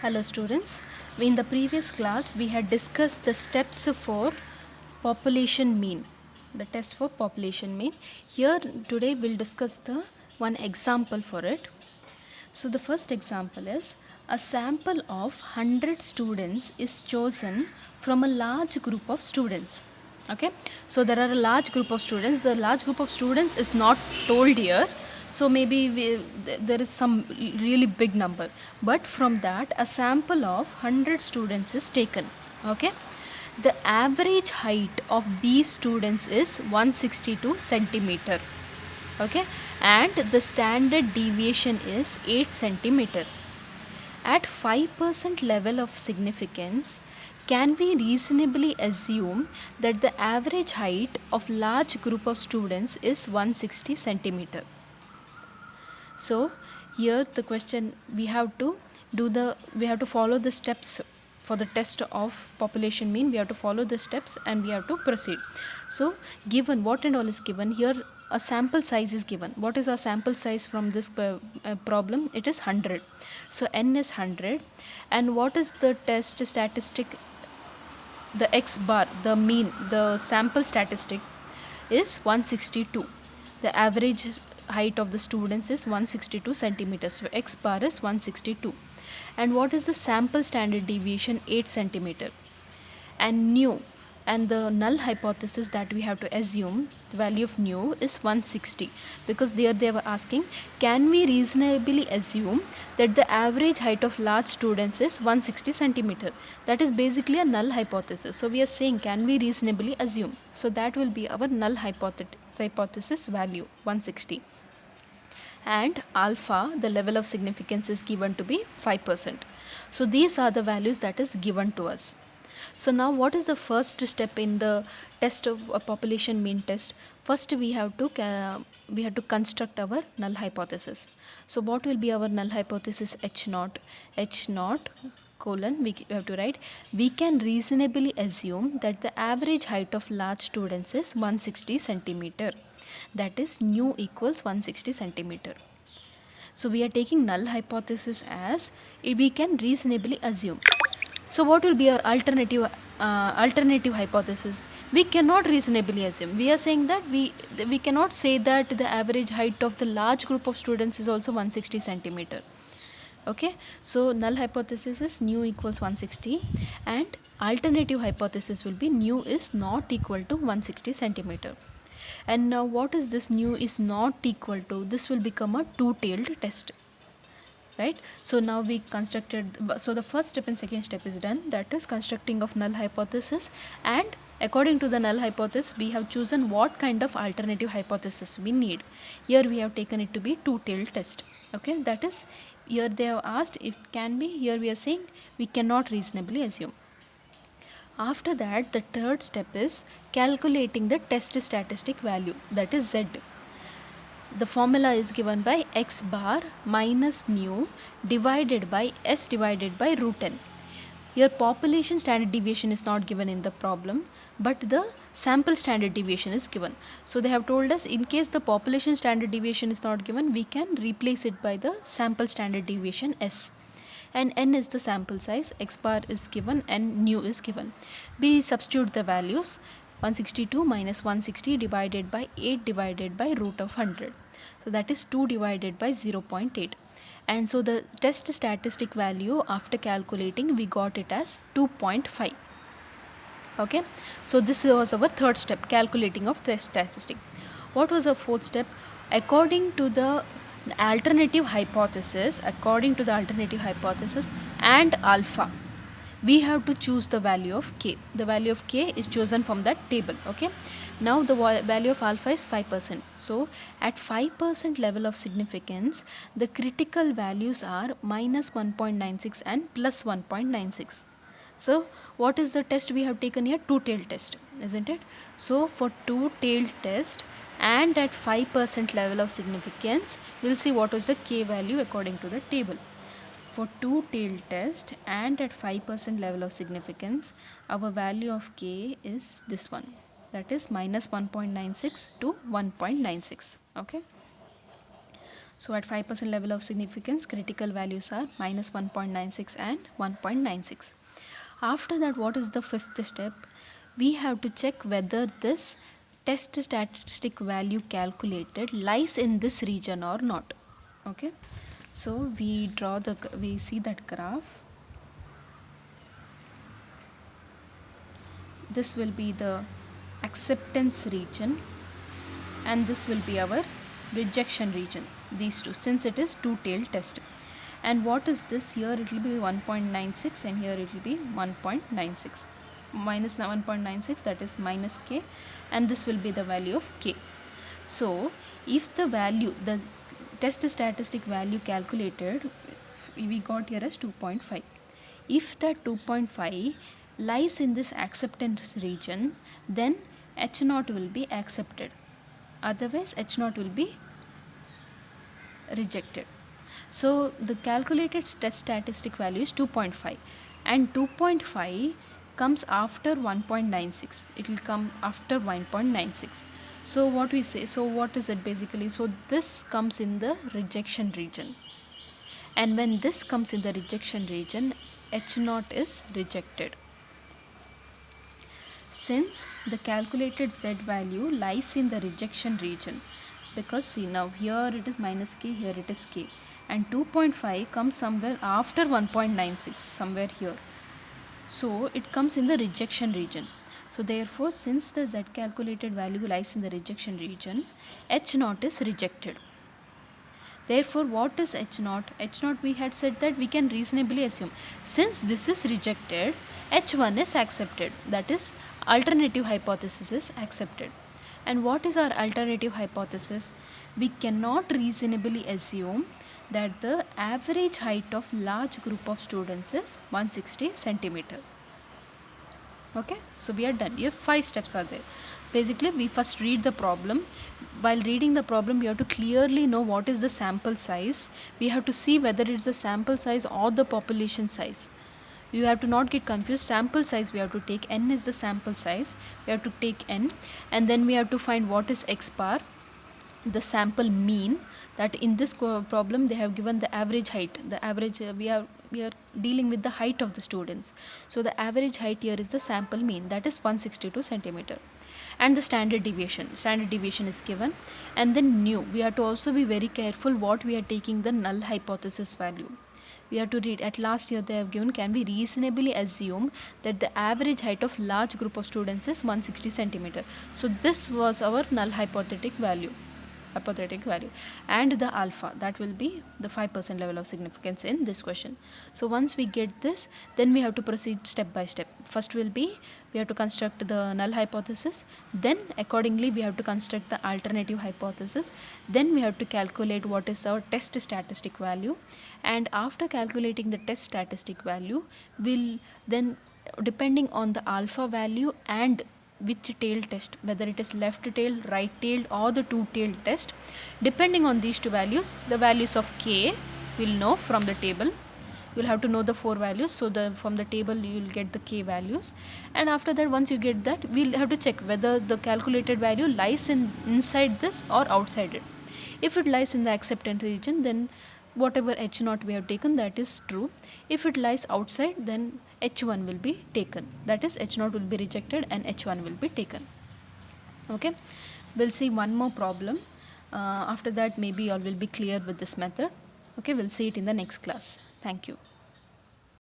Hello students, in the previous class we had discussed the steps for population mean, the test for population mean. Here today we'll discuss the one example for it. So the first example is a sample of 100 students is chosen from a large group of students. Okay, so there are a large group of students. The large group of students is not told here, so maybe there is some really big number, but from that a sample of 100 students is taken. Okay, the average height of these students is 162 centimeter. Okay, and the standard deviation is 8 centimeter. At 5% level of significance, can we reasonably assume that the average height of large group of students is 160 centimeter? So here the question, we have to follow the steps for the test of population mean. We have to follow the steps and we have to proceed. So given what and all is given here, a sample size is given. What is our sample size from this problem? It is 100. So n is 100, and what is the test statistic? The x bar, the mean, the sample statistic is 162. The average height of the students is 162 centimeters. So x bar is 162. And what is the sample standard deviation? 8 centimeter. And nu, and the null hypothesis that we have to assume, the value of nu is 160, because there they were asking, can we reasonably assume that the average height of large students is 160 centimeter? That is basically a null hypothesis. So we are saying, can we reasonably assume? So that will be our null hypothesis value, 160. And alpha, the level of significance, is given to be 5%. So these are the values that is given to us. So now what is the first step in the test of a population mean test? First we have to construct our null hypothesis. So what will be our null hypothesis? H naught colon, we have to write, we can reasonably assume that the average height of large students is 160 centimeter. That is nu equals 160 centimeter. So we are taking null hypothesis as we can reasonably assume. So what will be our alternative hypothesis? We cannot reasonably assume. We are saying that we cannot say that the average height of the large group of students is also 160 centimeter. Okay, so null hypothesis is nu equals 160, and alternative hypothesis will be nu is not equal to 160 centimeter. And now what is this nu is not equal to? This will become a two-tailed test, right? So now we constructed, so the first step and second step is done, that is constructing of null hypothesis, and according to the null hypothesis we have chosen what kind of alternative hypothesis we need. Here we have taken it to be two-tailed test. Okay, that is, here they have asked it can be, here we are saying we cannot reasonably assume. After that, the third step is calculating the test statistic value, that is z. The formula is given by x bar minus nu divided by s divided by root n. Here population standard deviation is not given in the problem, but the sample standard deviation is given. So they have told us, in case the population standard deviation is not given, we can replace it by the sample standard deviation s. And n is the sample size, x bar is given and nu is given. We substitute the values, 162 minus 160 divided by 8 divided by root of 100. So that is 2 divided by 0.8. And so the test statistic value after calculating, we got it as 2.5. Okay, so this was our third step, calculating of test statistic. What was the fourth step? According to the alternative hypothesis and alpha, we have to choose the value of k. The value of k is chosen from that table. Okay, now the value of alpha is 5%. So at 5% level of significance, the critical values are minus 1.96 and plus 1.96. So what is the test we have taken here? Two-tailed test, isn't it? So for two-tailed test and at 5% level of significance, we'll see what is the k value according to the table. For two-tailed test and at 5% level of significance, our value of k is this one, that is minus 1.96 to 1.96. Okay, So at 5% level of significance, critical values are minus 1.96 and 1.96. After that, what is the fifth step? We have to check whether this test statistic value calculated lies in this region or not. Okay, so we see that graph. This will be the acceptance region and this will be our rejection region, these two, since it is two-tailed test. And what is this? Here it will be 1.96 and here it will be 1.96. Minus 1.96, that is minus k, and this will be the value of k. So if the value, the test statistic value calculated, we got here as 2.5. If that 2.5 lies in this acceptance region, then H0 will be accepted, otherwise H0 will be rejected. So the calculated test statistic value is 2.5 and 2.5 comes after 1.96. It will come after 1.96. So what we say, so what is it basically? So this comes in the rejection region, and when this comes in the rejection region, H0 is rejected. Since the calculated Z value lies in the rejection region, because see now here it is minus k, here it is k, and 2.5 comes somewhere after 1.96, somewhere here. So it comes in the rejection region. So therefore, since the Z calculated value lies in the rejection region, H0 is rejected. Therefore, what is H0? H0, we had said that we can reasonably assume, since this is rejected, H1 is accepted. That is, alternative hypothesis is accepted. And what is our alternative hypothesis? We cannot reasonably assume that the average height of large group of students is 160 centimeter. Okay, so we are done. Here 5 steps are there. Basically, we first read the problem. While reading the problem, we have to clearly know what is the sample size. We have to see whether it is the sample size or the population size. You have to not get confused. Sample size we have to take, n is the sample size. We have to take n, and then we have to find what is x bar, the sample mean. That in this problem they have given the average height. The average we are dealing with the height of the students. So the average height here is the sample mean, that is 162 centimeter. And the standard deviation is given, and then nu. We have to also be very careful what we are taking the null hypothesis value. We have to read at last here they have given, can we reasonably assume that the average height of large group of students is 160 centimeter. So this was our null hypothetic value, and the alpha, that will be the 5% level of significance in this question. So once we get this, then we have to proceed step by step. First will be, we have to construct the null hypothesis, then accordingly we have to construct the alternative hypothesis, then we have to calculate what is our test statistic value, and after calculating the test statistic value, we'll then, depending on the alpha value and which tail test, whether it is left tailed, right tailed or the two tailed test, depending on these two values, the values of k we'll know from the table. You'll have to know the 4 values, so from the table you will get the k values, and after that, once you get that, we'll have to check whether the calculated value lies inside this or outside it. If it lies in the acceptance region, then whatever H0 we have taken, that is true. If it lies outside, then H1 will be taken, that is H0 will be rejected and H1 will be taken. Okay, we'll see one more problem. After that, maybe you all will be clear with this method. Okay, we'll see it in the next class. Thank you.